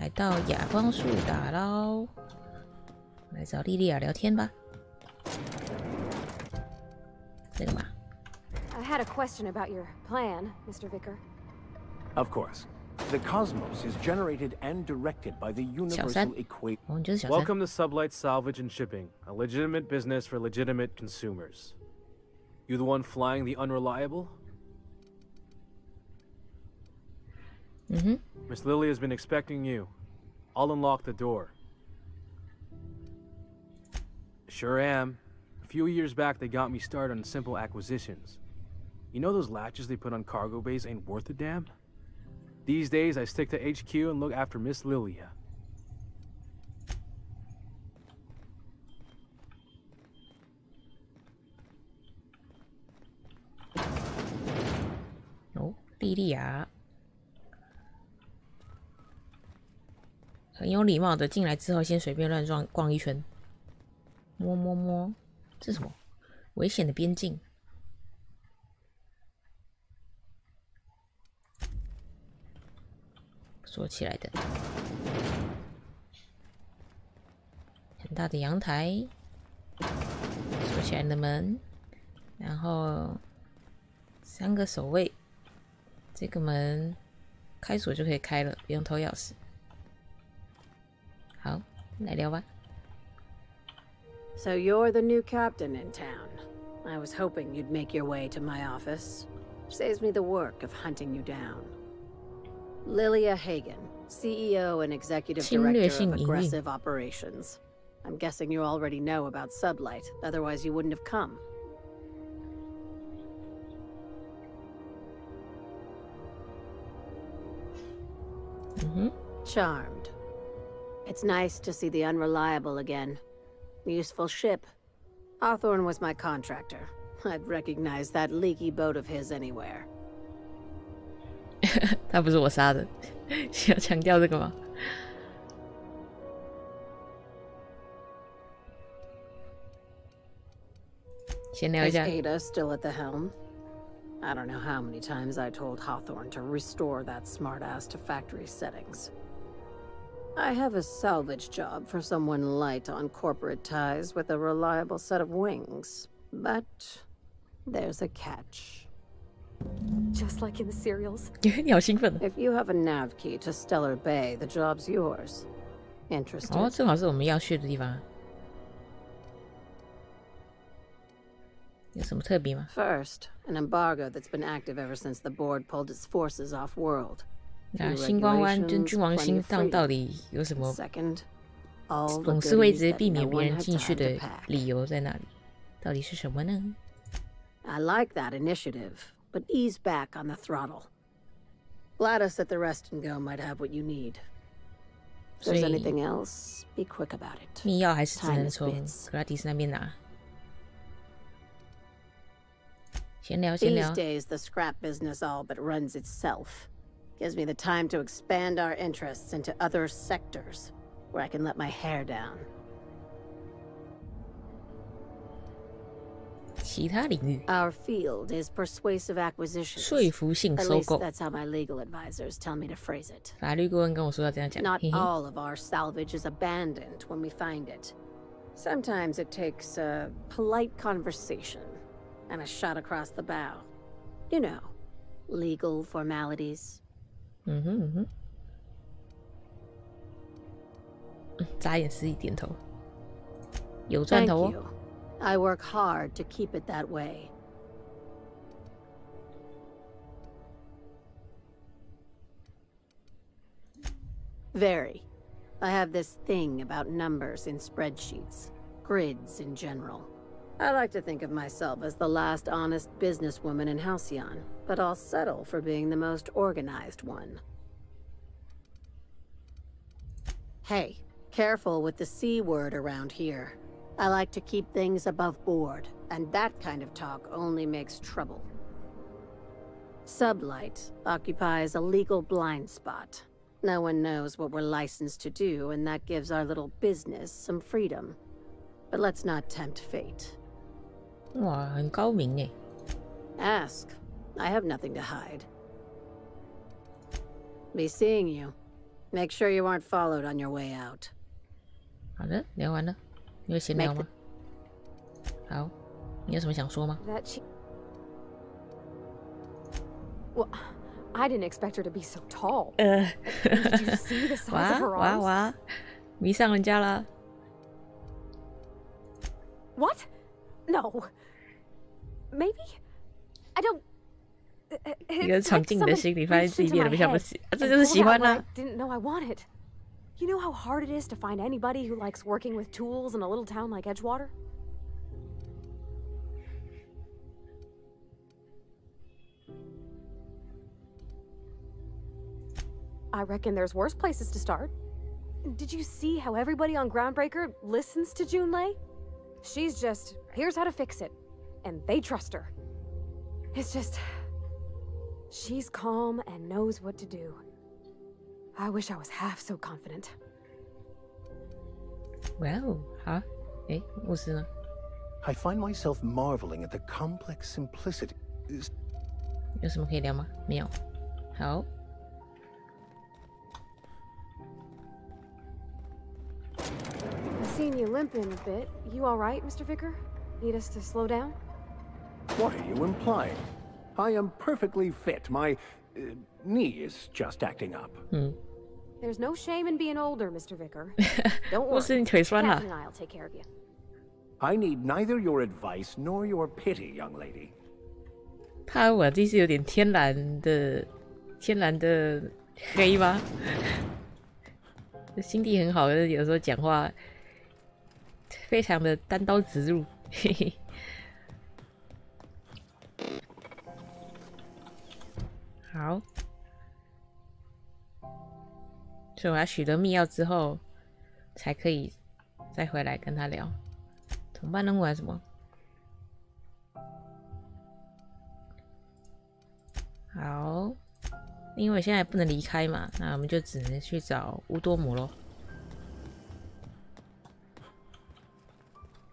来到亚光树打捞，来找莉莉亚聊天吧。这个嘛。I had a question about your plan, Mr. Vicker. Of course. The cosmos is generated and directed by the universal equation. Welcome to Sublight Salvage and Shipping, a legitimate business for legitimate consumers. You the one flying the unreliable? Miss Lily has been expecting you. I'll unlock the door. Sure am. A few years back, they got me started on simple acquisitions. You know those latches they put on cargo bays ain't worth a damn? These days, I stick to HQ and look after Miss Lilia. 哦，莉莉亚很有礼貌的进来之后，先随便乱逛一圈，摸摸摸，这是什么？危险的边境。锁起来的，很大的阳台，锁起来的门，然后3个守卫，这个门开锁就可以开了，不用偷钥匙。好，来聊吧。So you're the new captain in town. I was hoping you'd make your way to my office. Saves me the work of hunting you down. Lilia Hagen, CEO and Executive Director of Aggressive Operations. I'm guessing you already know about Sublight, otherwise you wouldn't have come. Charmed. It's nice to see the Unreliable again. Useful ship. Hawthorne was my contractor. I'd recognize that leaky boat of his anywhere. 他不是我杀的，需要强调这个吗？先聊一下。Is Ada still at the helm? I don't know how many times I told Hawthorne to restore that smartass to factory settings. I have a salvage job for someone light on corporate ties with a reliable set of wings, but there's a catch. Just like in the serials. 你好兴奋。 If you have a nav key to Stellar Bay, the job's yours. Interested? 哦，正好是我们要去的地方。有什么特别吗？ First, an embargo that's been active ever since the board pulled its forces off-world. 那星光湾跟君王星上到底有什么董事会直接避免别人进去的理由在哪里？到底是什么呢？ I like that initiative, but ease back on the throttle. Gladys at the Rest and Go might have what you need. If there's anything else, be quick about it. 密钥还是只能从格拉迪斯那边拿。闲聊。 These days, the scrap business all but runs itself. Gives me the time to expand our interests into other sectors, where I can let my hair down. 其他领域。 Our field is persuasive acquisitions. 说服性收购。 At least that's how my legal advisors tell me to phrase it. 法律顾问跟我说要这样讲。 Not all of our salvage is abandoned when we find it. Sometimes it takes a polite conversation and a shot across the bow. You know, legal formalities. 眨眼示意点头。有赚头哦。 Thank you. I work hard to keep it that way. Very. I have this thing about numbers in spreadsheets, grids in general. I like to think of myself as the last honest businesswoman in Halcyon, but I'll settle for being the most organized one. Hey, careful with the C word around here. I like to keep things above board, and that kind of talk only makes trouble. Sublight occupies a legal blind spot. No one knows what we're licensed to do, and that gives our little business some freedom. But let's not tempt fate. 哇，很高明耶。 Ask. I have nothing to hide. Be seeing you. Make sure you aren't followed on your way out. 好的，聊完了，你有闲聊吗？好，你有什么想说吗？ Well, I didn't expect her to be so tall. Did you see the size of her 哇 arms? 哇，迷上人家了。 What? No. Maybe? I don't. 一个闯进你的心里，发现自己一点都不像不喜，这就是喜欢啦。 Didn't know I wanted. You know how hard it is to find anybody who likes working with tools in a little town like Edgewater? I reckon there's worse places to start. Did you see how everybody on Groundbreaker listens to Junlei? She's just, here's how to fix it. And they trust her. It's just... she's calm and knows what to do. I wish I was half so confident. 哇哦，好，诶，巫师呢？ I find myself marveling at the complex simplicity. 有什么可以聊吗？没有。好。 I've seen you limping a bit. You all right, Mr. Vicker? Need us to slow down? What are you implying? I am perfectly fit. My knee is just acting up. There's no shame in being older, Mr. Vicker. Don't 巫师， worry. 你腿酸了 Captain。and I'll take care of you. I need neither your advice nor your pity, young lady. 帕瓦蒂是有点天然的黑吗？心地很好，有时候讲话非常的单刀直入。嘿嘿。好，所以我要取得密钥之后，才可以再回来跟他聊。同伴任务还是什么？好，因为我现在不能离开嘛，那我们就只能去找乌多姆咯。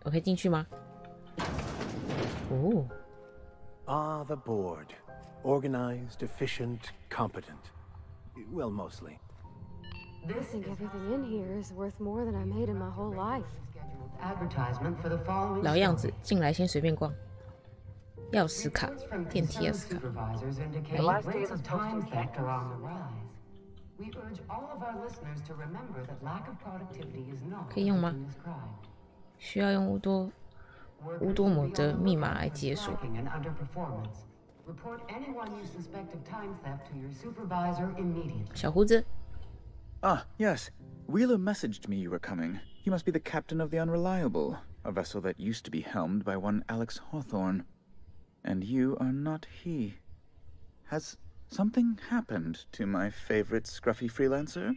我可以进去吗？哦。 Ah, the board. Organized, efficient, competent. Well, mostly. I think everything in here is worth more than I made in my whole life. Advertisement for the following 老样子，进来先随便逛。钥匙卡，电梯钥匙卡。 supervisors indicate rates of time theft are on the rise. We urge all of our listeners to remember that lack of productivity is not 可以用吗？ described. 需要用乌多姆的密码来解锁。 Lacking in underperformance. Report anyone you suspect of time theft to your supervisor immediately. 小胡子， Ah, yes. Wheeler messaged me you were coming. He must be the captain of the Unreliable, a vessel that used to be helmed by one Alex Hawthorne. And you are not he. Has something happened to my favorite scruffy freelancer?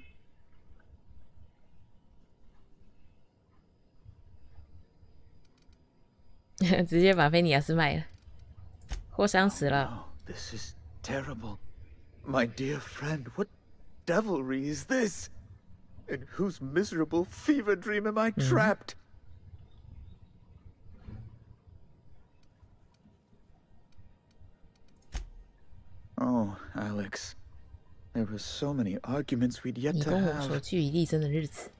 直接把菲尼亚斯卖了，霍桑死了。 Oh, this is terrible. My dear friend, what devilry is this? In whose miserable fever dream am I trapped? Oh, Alex. There were so many arguments we'd yet 你 to 跟我说 have. 据理力争的日子，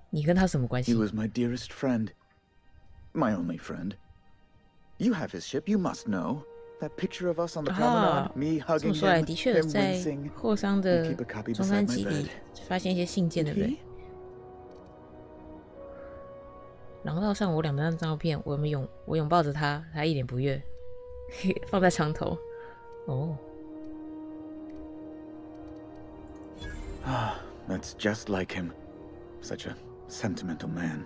你跟他什么关 He 系？ was my dearest friend. My only friend. You have his ship, you must know. That picture of us on the 啊 promenade, me 这 hugging 么说来， him, 的确 him 在 wincing. 霍桑 You 的 keep a copy 中 beside 山 my 基 bed. 地发现一些信件，对不对 He?？廊道上我两张照片，我拥抱着他，他一脸不悦，放在床头。哦， Ah, that's just like him. Such a sentimental man.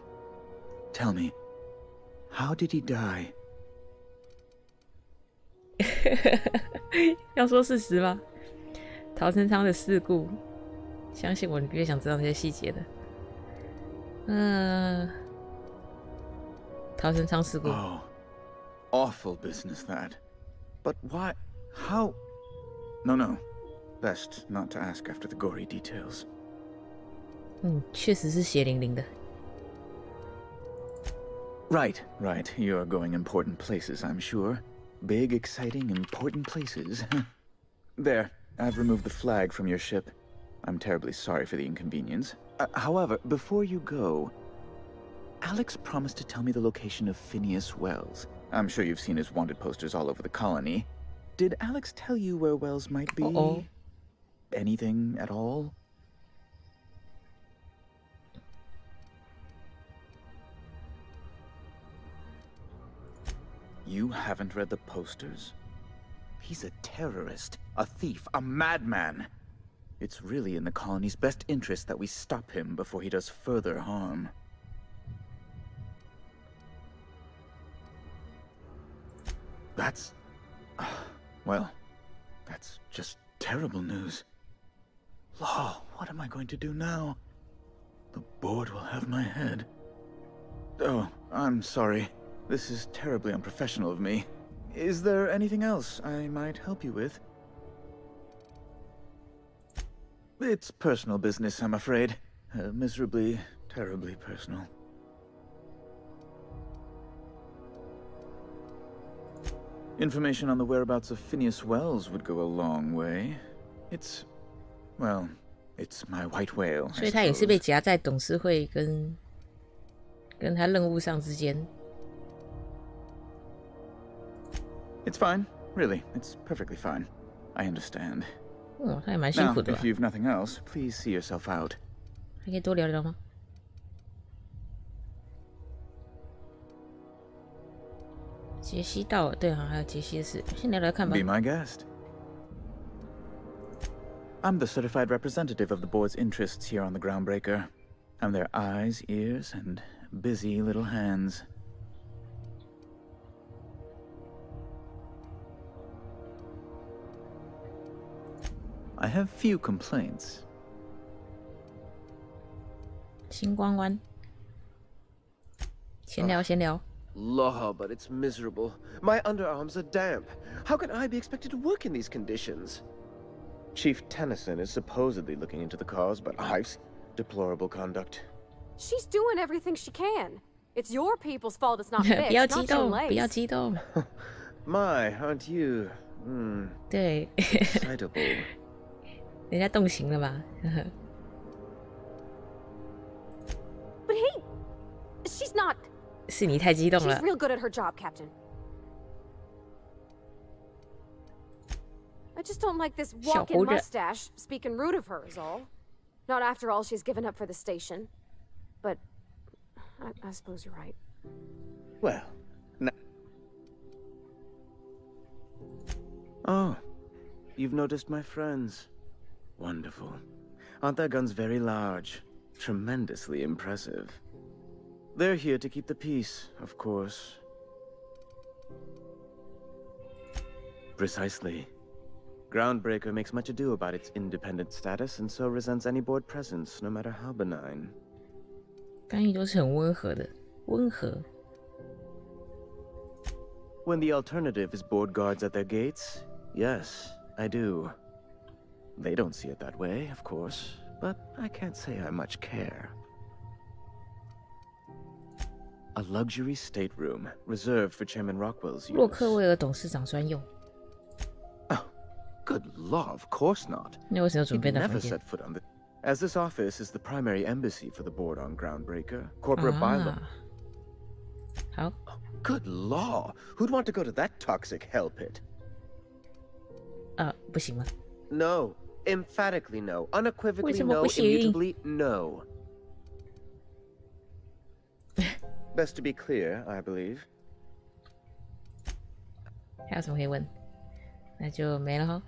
Tell me, how did he die? 要说事实吗？陶成昌的事故，相信我，你越想知道那些细节的。陶成昌事故。 Oh, awful business that. But why? How? No. Best not to ask after the gory details. 确实是血淋淋的。 Right. You're going important places, I'm sure. Big, exciting, important places. There, I've removed the flag from your ship. I'm terribly sorry for the inconvenience. However, before you go, Alex promised to tell me the location of Phineas Wells. I'm sure you've seen his wanted posters all over the colony. Did Alex tell you where Wells might be? Uh-oh. Anything at all? You haven't read the posters? He's a terrorist, a thief, a madman. It's really in the colony's best interest that we stop him before he does further harm. That's... well, that's just terrible news. Law, what am I going to do now? The board will have my head. Oh, I'm sorry. This is terribly unprofessional of me. Is there anything else I might help you with? It's personal business, I'm afraid. Miserably, terribly personal. Information on the whereabouts of Phineas Wells would go a long way. It's... well, it's my white whale, 所以他也是被夹在董事会跟他任务上之间。It's fine. Really, it's perfectly fine. I understand. 哦，他也蛮辛 Now, 苦的吧 if you've nothing else, please see yourself out. 还可以多聊聊吗？杰西到了，对，好像还有杰西的事，先聊聊看吧。 Be my guest. I'm the certified representative of the board's interests here on the Groundbreaker. I'm their eyes, ears, and busy little hands. I have few complaints. 星光湾，闲聊闲聊。 Law, but it's miserable. My underarms are damp. How can I be expected to work in these conditions? Chief Tennyson is supposedly looking into the cause, but I've seen deplorable conduct. She's doing everything she can. It's your people's fault it's not 不要 fixed, 激 not 动， Junlei's. 不要激动。 My, aren't you? 对， Excitable. 人家动刑了吧？ But hey, she's not. 是你太激动 She's 了。 real good at her job, Captain. I just don't like this walk-in 小胡子。 mustache speaking rude of her is all. Not after all she's given up for the station. But I suppose you're right. Well, oh, you've noticed my friends. Wonderful. Aren't their guns very large? Tremendously impressive. They're here to keep the peace, of course. Precisely. Groundbreaker makes much ado about its independent status and so resents any board presence, no matter how benign. 干预都是很温和的，温和。 When the alternative is board guards at their gates, yes, I do. They don't see it that way, of course, but I can't say I much care. A luxury stateroom reserved for Chairman Rockwell's 洛 use. 克威尔董事长专用。 Oh, good law, of course not. 那为什么要准 He'd 备那 never 房间 set？ foot on the... As this office is the primary embassy for the board on Groundbreaker, corporate bylaw... 啊，好， Good law! Who'd want to go to that toxic hell pit? 不行吗？ No. Emphatically no. Unequivocally 为什么 no. 不行？ Immutably no. Best to be clear, I believe. 还有什么可以问？那就没了哈。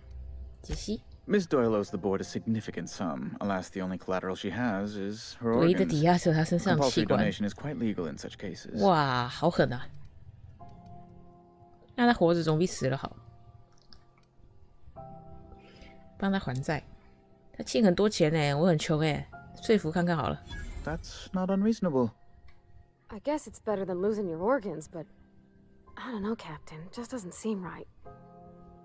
杰西， Miss Doyle owes the board a significant sum. Alas, the only collateral she has is her 唯一的 organs. 抵押是他身上的器 Compulsory 官。 donation is quite legal in such cases. 哇，好狠啊！那他活着总比死了好。帮他还债，他欠很多钱呢，我很穷哎，说服看看好了。 That's not unreasonable. I guess it's better than losing your organs, but I don't know, Captain. It just doesn't seem right.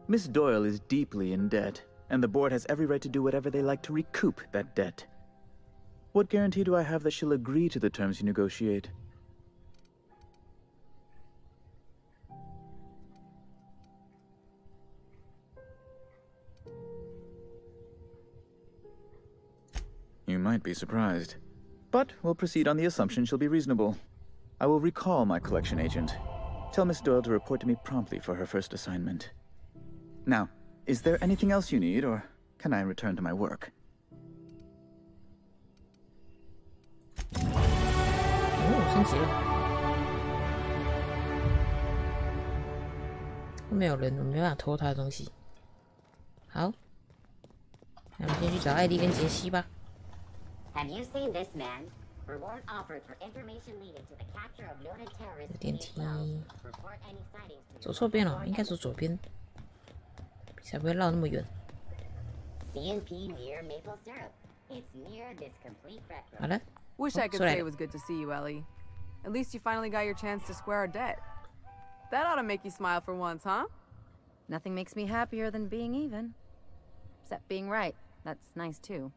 Miss Doyle is deeply in debt, and the board has every right to do whatever they like to recoup that debt. What guarantee do I have that she'll agree to the terms you negotiate? You might be surprised. But we'll proceed on the assumption she'll be reasonable. I will recall my collection agent. Tell Miss Doyle to report to me promptly for her first assignment. Now, is there anything else you need, or can I return to my work? 哦，升级了。后面有人，我没办法偷他的东西。好，那我们先去找艾莉跟杰西吧。Have you seen this man? Reward offered for information leading to the capture of noted terrorists. 有电梯， Report any sightings to 走错边了，应该走左边，才不会绕那么远。 CNP near maple syrup. It's near this complete red. 好了， Wish I could say it was good to see you, Ellie. At least you finally got your chance to square our debt. That ought to make you smile for once, huh? Nothing makes me happier than being even. Except being right. That's nice, too.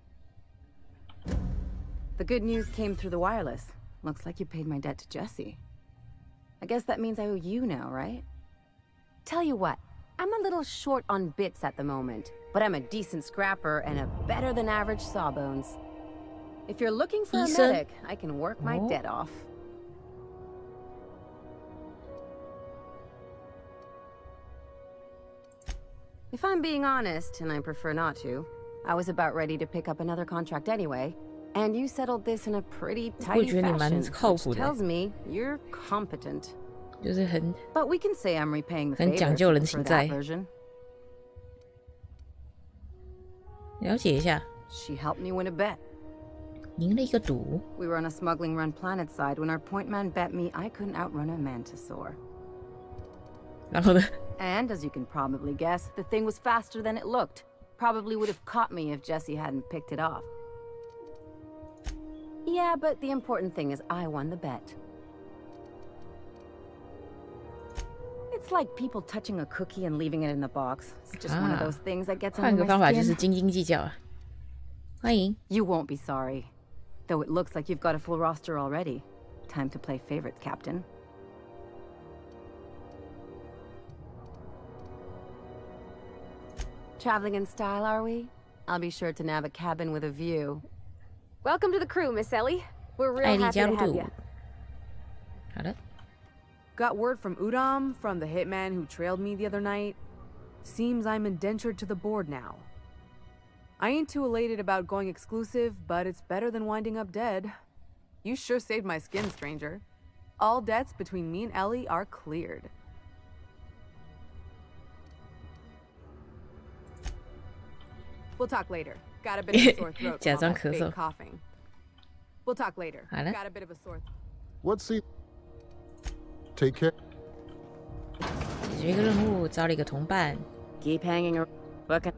The good news came through the wireless. Looks like you paid my debt to Jesse. I guess that means I owe you now, right? Tell you what, I'm a little short on bits at the moment, but I'm a decent scrapper and a better-than-average sawbones. If you're looking for a medic, I can work my debt off. If I'm being honest, and I prefer not to, I was about ready to pick up another contract anyway, and you settled this in a pretty tidy fashion, which tells me you're competent. But we can say I'm repaying the favor for that version. 了解一下。 She helped me win a bet. 赢了一个赌。 We were on a smuggling run planet side when our point man bet me I couldn't outrun a mantisaur. 然后呢？ And as you can probably guess, the thing was faster than it looked. Probably would have caught me if Jesse hadn't picked it off. Yeah, but the important thing is I won the bet. It's like people touching a cookie and leaving it in the box. It's just one of those things that gets under my skin. 换个方法就是斤斤计较啊。欢迎。You won't be sorry. Though it looks like you've got a full roster already. Time to play favorites, Captain. Traveling in style, are we? I'll be sure to nab a cabin with a view. Welcome to the crew, Miss Ellie. We're real happy to have you. Got word from Udam, from the hitman who trailed me the other night. Seems I'm indentured to the board now. I ain't too elated about going exclusive, but it's better than winding up dead. You sure saved my skin, stranger. All debts between me and Ellie are cleared. We'll talk later. Got a bit of a sore throat from all that fake coughing. We'll talk later. Got a bit of a sore throat. What's the... Take care. 解决一个任务，招了一个同伴。 Keep hanging around. Looking.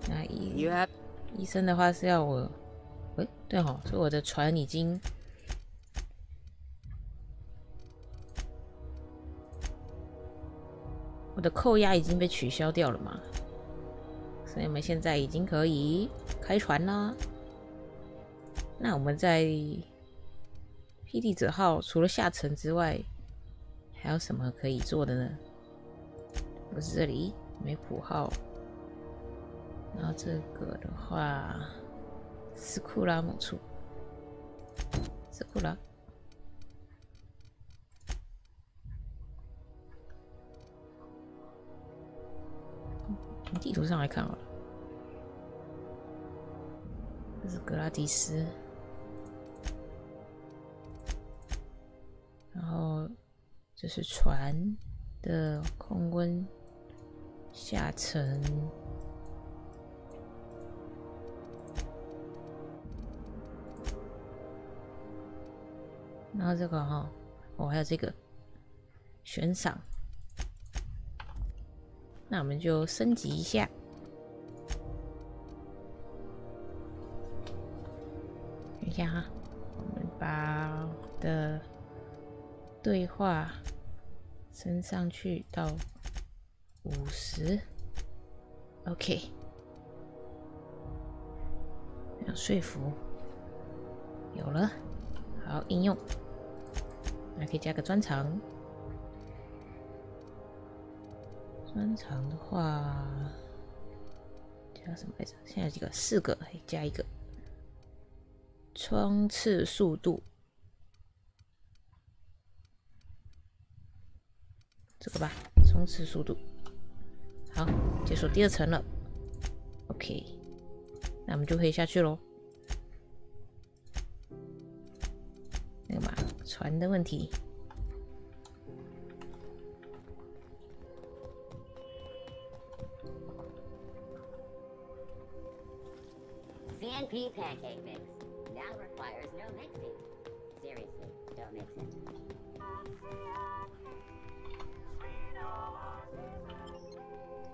那医生的话是要我，对吼，所以我的船已经，我的扣押已经被取消掉了嘛，所以我们现在已经可以开船啦。那我们在霹雳者号除了下沉之外，还有什么可以做的呢？不是这里，梅普号。 然后这个的话，斯库拉某处，斯库拉，从地图上来看好了，这是格拉迪斯，然后这是船的控温下沉。 然后这个哈，还有这个悬赏，那我们就升级一下。等一下哈，我们把我的对话升上去到50。OK， 要说服，有了，好应用。 还可以加个专长，专长的话加什么来着？现在有几个？4个，加一个。冲刺速度，这个吧，冲刺速度。好，解锁第2层了。OK， 那我们就可以下去咯。那个嘛，船的问题。CNP pancake mix now requires no mixing. Seriously, don't mix it.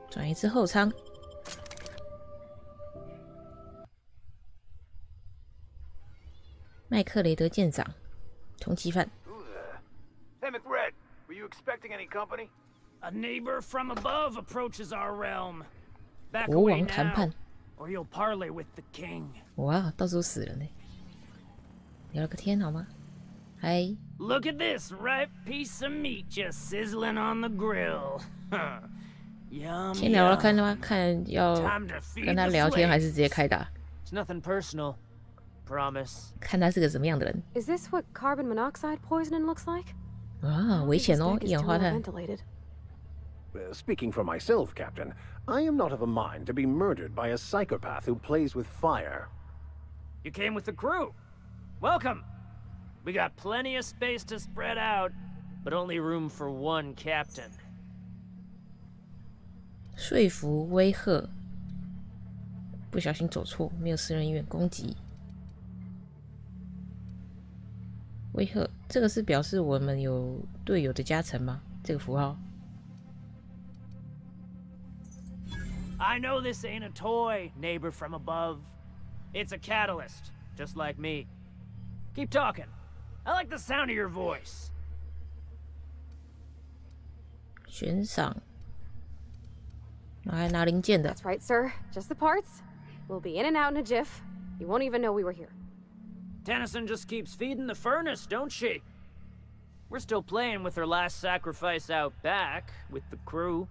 转一次后舱。麦克雷德舰长，通缉犯。Hey, McRed, were you expecting any company? A neighbor from above approaches our realm. Back 国 away 王谈 now, 判。 or you'll parley with the king. 哇，到时候死了呢。聊了个天好吗？嗨。Look at this ripe piece of meat just sizzling on the grill. Yum. 先聊聊看的吗？看要跟他聊天还是直接开打？ It's nothing personal. Promise. 看他是个什么样的人。 Is this what carbon monoxide poisoning looks like? 啊，危险哦，一氧化碳。 Speaking for myself, Captain, I am not of a mind to be murdered by a psychopath who plays with fire. You came with the crew. Welcome. We got plenty of space to spread out, but only room for one captain. 说服、威吓，不小心走错，没有私人医院攻击。威吓，这个是表示我们有队友的加成吗？这个符号。 I know this ain't a toy, neighbor from above. It's a catalyst, just like me. Keep talking. I like the sound of your voice. 悬赏，来拿零件的。 That's right, sir. Just the parts. We'll be in and out in a jiff. You won't even know we were here. Tennyson just keeps feeding the furnace, don't she? We're still playing with her last sacrifice out back, with the crew.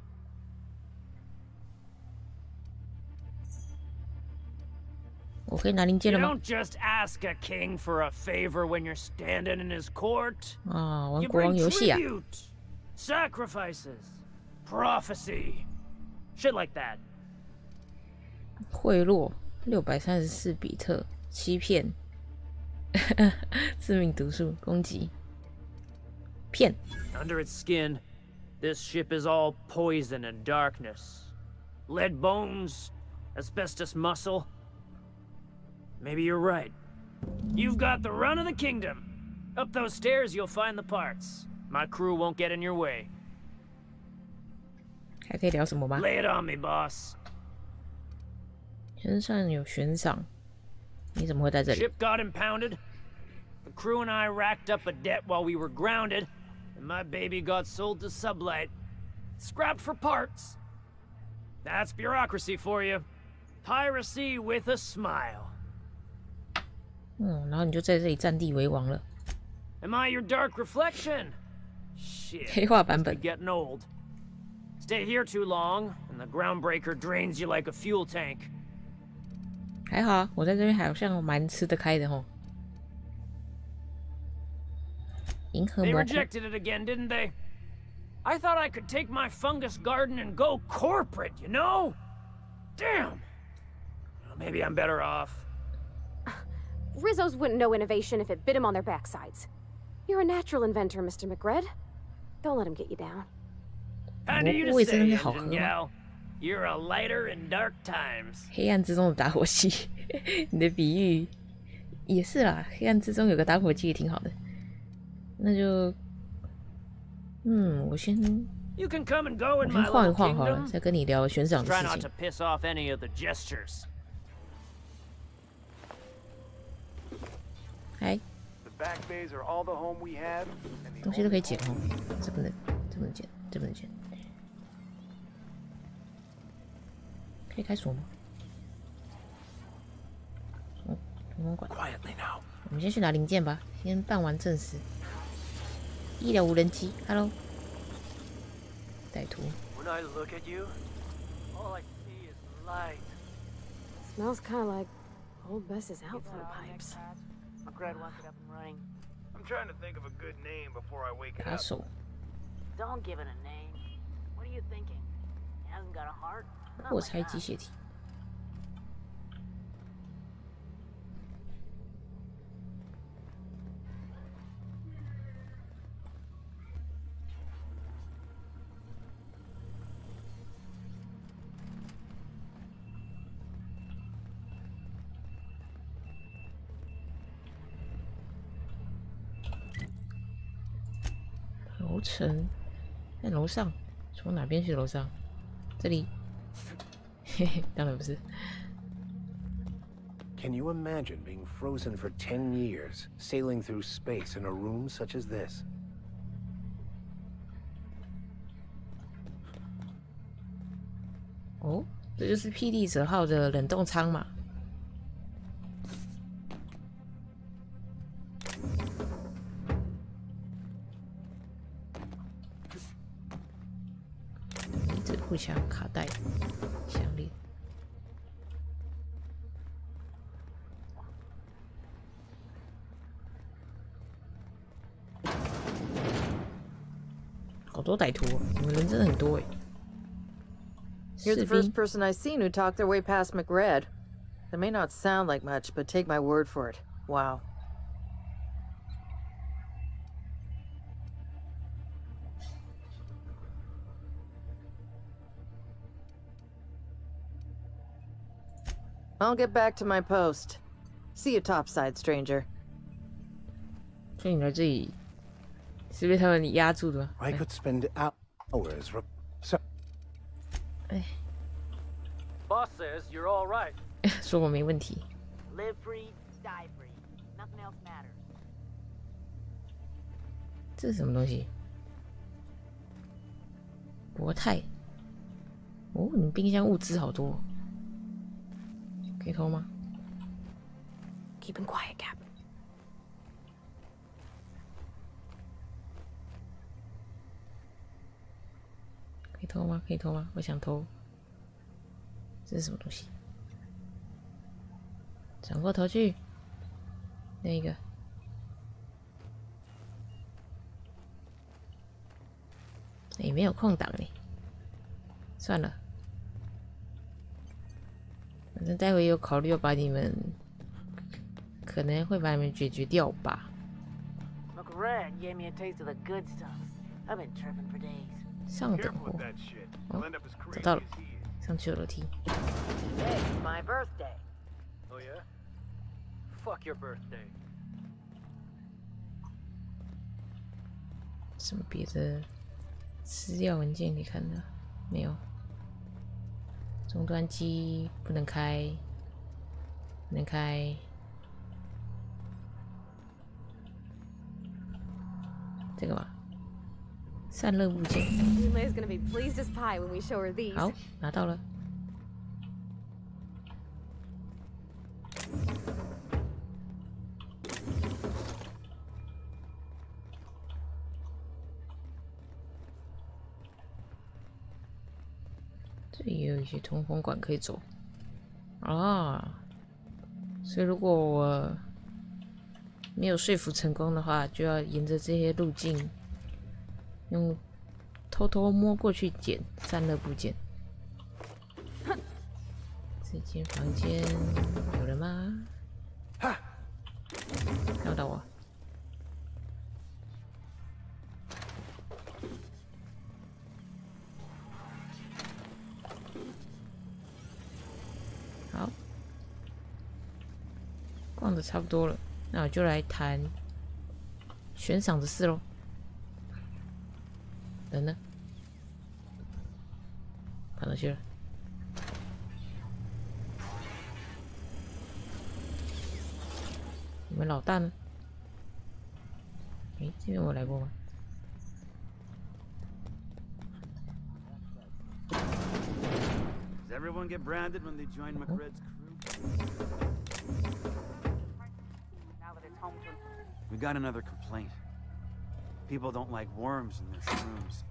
我可以拿零件了吗？ You don't just ask a king for a favor when you're standing in his court. 啊，玩国王游戏啊 You bring tribute, sacrifices, prophecy, shit like that. 贿赂634比特，欺骗，致命毒素，攻击，骗。 Under its skin, this ship is all poison and darkness. Lead bones, asbestos muscle. Maybe you're right. You've got the run of the kingdom. Up those stairs, you'll find the parts. My crew won't get in your way. 还可以聊什么吗？ Lay it on me, boss. 身上有悬赏，你怎么会在这里？ Ship got impounded. The crew and I racked up a debt while we were grounded, and my baby got sold to Sublight. Scrapped for parts. That's bureaucracy for you. Piracy with a smile. 然后你就在这里占地为王了。 Am I your dark reflection? Shit. 黑化版本。 Getting old. Stay here too long, and the groundbreaker drains you like a fuel tank. 还好啊，我在这边好像蛮吃得开的吼。银河 They 蘑菇。 rejected it again, didn't they? I thought I could take my fungus garden and go corporate, you know? Damn. Well, maybe I'm better off. Rizzos wouldn't know innovation if it bit him on their backsides. You're a natural inventor, Mr. McRed. Don't let him get you down. Kind of you to say, Engine Gal. You're a lighter in dark times. 黑暗之中的打火机，你的比喻也是啦。黑暗之中有个打火机也挺好的。那就，我先 You can come and go in my 先晃一 little 晃好了， kingdom. 再跟你聊悬赏的 Try 事 not 情 to。piss off any of the gestures. 嗨， The back bays are all the home we have, and the 东西都可以捡哦，这不能，这不能捡，这不能捡。可以开锁吗？哦，通关管。 Quietly now. 我们先去拿零件吧，先办完正事。医疗无人机 ，Hello， 歹徒。 When I look at you, all I see is light. Smells kind of like old Bess's outflow pipes. McRed wants it up and running. I'm trying to think of a good name before I wake it up. Castle. Don't give it a name. What are you thinking? It hasn't got a heart? Not 我 like 猜 us. 机械体。楼层在楼上，从哪边去楼上？这里？嘿嘿，当然不是。Can you imagine being frozen for 10 years, sailing through space in a room such as this? 哦，这就是霹雳者号的冷冻舱嘛。步枪、卡带、项链。好多歹徒哦！你们人真的很多哎。You're the first person I've seen who talked their way past McRed. That may not sound like much, but take my word for it. Wow. I'll get back to my post. See you topside, stranger. 所以你来这里是被他们压住的吗？ I could spend hours. Boss says you're all right. 说我没问题。 Live free, die free. Nothing else matters. 这是什么东西？国泰。哦，你们冰箱物资好多。可以偷吗 Keep him quiet, Cap. 可以偷吗？可以偷吗？我想偷。这是什么东西？转过头去，那个。也没有空档呢。算了。反正待会有考虑要把你们，可能会把你们解决掉吧。McRed gave me a taste of the good stuff. I've been tripping for days. 上等货，哦，找到了，上去有楼梯。Today's my birthday. Oh yeah? Fuck your birthday. 什么别的资料文件可以看的？没有。终端机不能开，不能开。这个嘛，散热部件。Junlei's gonna be pleased as pie when we show her these. 好，拿到了。这里也有一些通风管可以走啊，所以如果我没有说服成功的话，就要沿着这些路径，用偷偷摸过去捡散热部件。这间房间有人吗？看不到我。好，逛的差不多了，那我就来谈悬赏的事喽。人呢？跑哪去了？你们老大呢？诶，这边我来过吗？ Does everyone get branded when they join McRed's crew? Now that it's home to... We got another complaint. People don't like worms in their shrooms.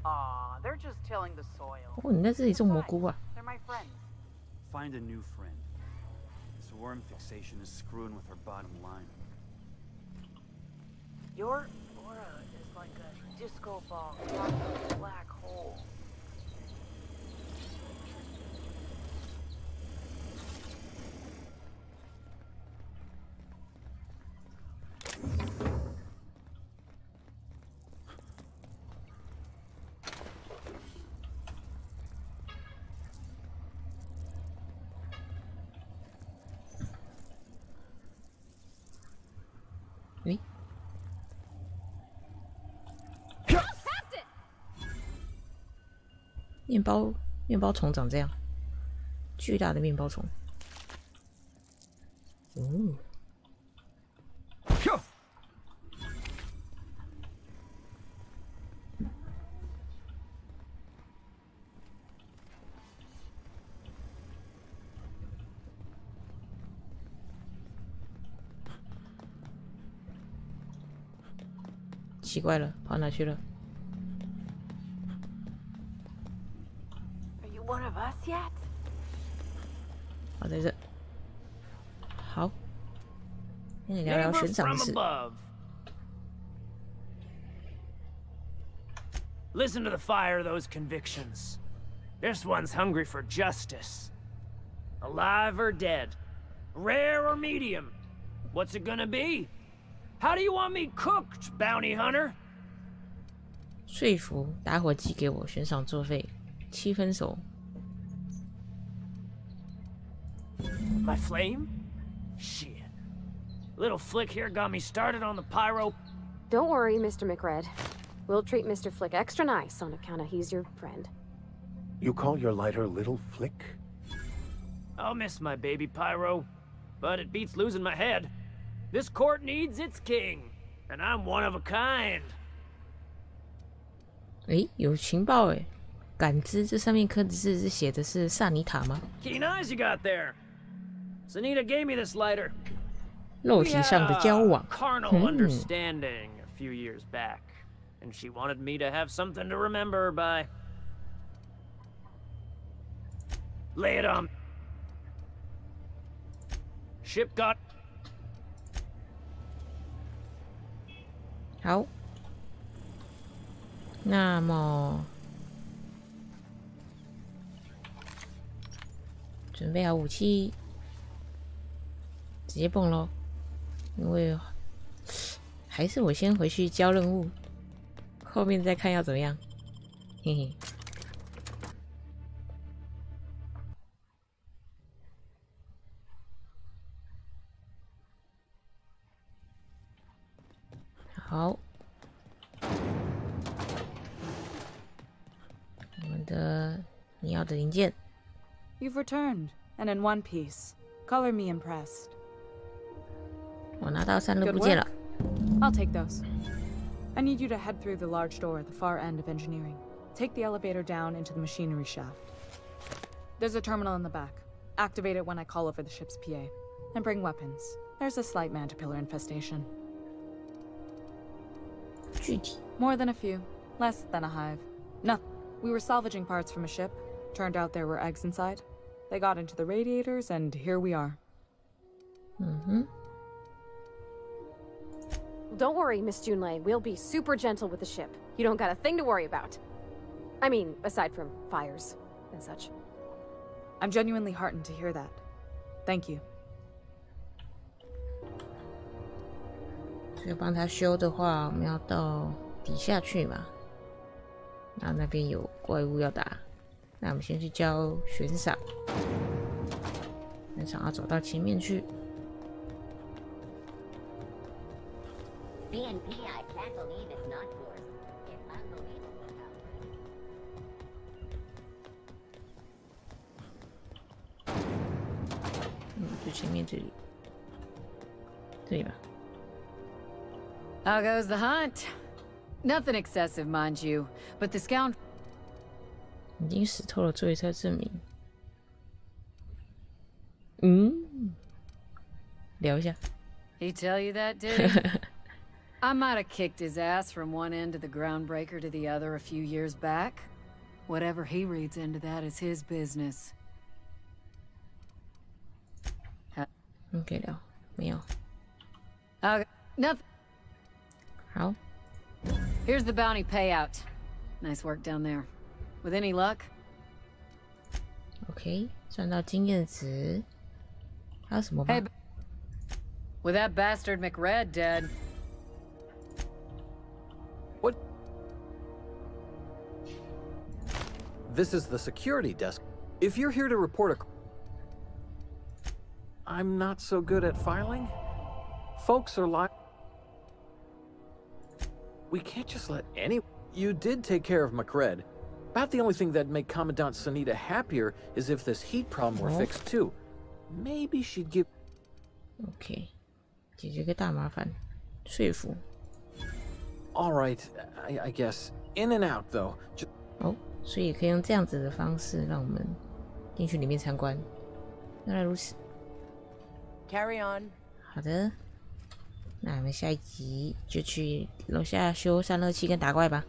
Aw, they're just tilling the soil. 哦，你在这里种蘑菇啊？ They're my friends. Find a new friend. This worm fixation is screwing with her bottom line. Your aura is like a disco ball locked in a black hole. Oui. 面包虫长这样，巨大的面包虫。哦。奇怪了，跑哪去了？ Are you one of us yet? 好，在这。好，跟你聊聊悬赏的事。 Listen to the fire of those convictions. This one's hungry for justice. Alive or dead? Rare or medium? What's it gonna be? How do you want me cooked, bounty hunter? 说服打火机给我悬赏作废，7分熟。 My flame? Shit. Little flick here got me started on the pyro. Don't worry, Mr. McRed. We'll treat Mr. Flick extra nice on account of he's your friend. You call your lighter Little Flick? I'll miss my baby pyro, but it beats losing my head. This court needs its king, and I'm one of a kind. 诶，有情报诶，感知这上面刻的字是写的是萨尼塔吗？ Keen eyes you got there. Sunita gave me this lighter. 肉体上的交往。 Carnal understanding a few years back, and she wanted me to have something to remember her by. Lay it on. Ship got. 好，那么准备好武器，直接蹦咯。因为还是我先回去交任务，后面再看要怎么样。嘿嘿。好，我们的你要的零件。You've returned, and in one piece. Color me impressed. 我拿到3个部件了。I'll take those. I need you to head through the large door at the far end of engineering. Take the elevator down into the machinery shaft. There's a terminal in the back. Activate it when I call over the ship's PA. And bring weapons. There's a slight man-to-pillar infestation. 具体 More than a few. Less than a hive. No. We were salvaging parts from a ship. Turned out there were eggs inside. They got into the radiators, and here we are. Don't worry, Miss Junlei. We'll be super gentle with the ship. You don't got a thing to worry about. I mean, aside from fires and such. I'm genuinely heartened to hear that. Thank you. 要帮他修的话，我们要到底下去嘛。那边有怪物要打，那我们先去交悬赏。悬赏要走到前面去。CNP, I can't believe it's not yours. It's unbelievable how 就前面这里，这里吧。 How goes the hunt? Nothing excessive, mind you, but the scoundrel 已经死透了，作为才证明。聊一下。He tell you that, did he? I might have kicked his ass from one end of the groundbreaker to the other a few years back. Whatever he reads into that is his business. 可以聊，没有。Nothing. 好。 Here's the bounty payout. Nice work down there. With any luck? OK， 赚到经验值。还有什么吗？ Hey, with that bastard McRed dead. What? This is the security desk. If you're here to report a... I'm not so good at filing. Folks are lying. We can't just let any... You did take care of McRed. About the only thing that'd make Commandant Sunita happier is if this heat problem were fixed too. Maybe she'd give... OK， 解决个大麻烦，说服。Alright, I guess. In and out, though. 哦，所以可以用这样子的方式让我们进去里面参观。原来如此。Carry on。好的，那我们下一集就去楼下修散热器跟打怪吧。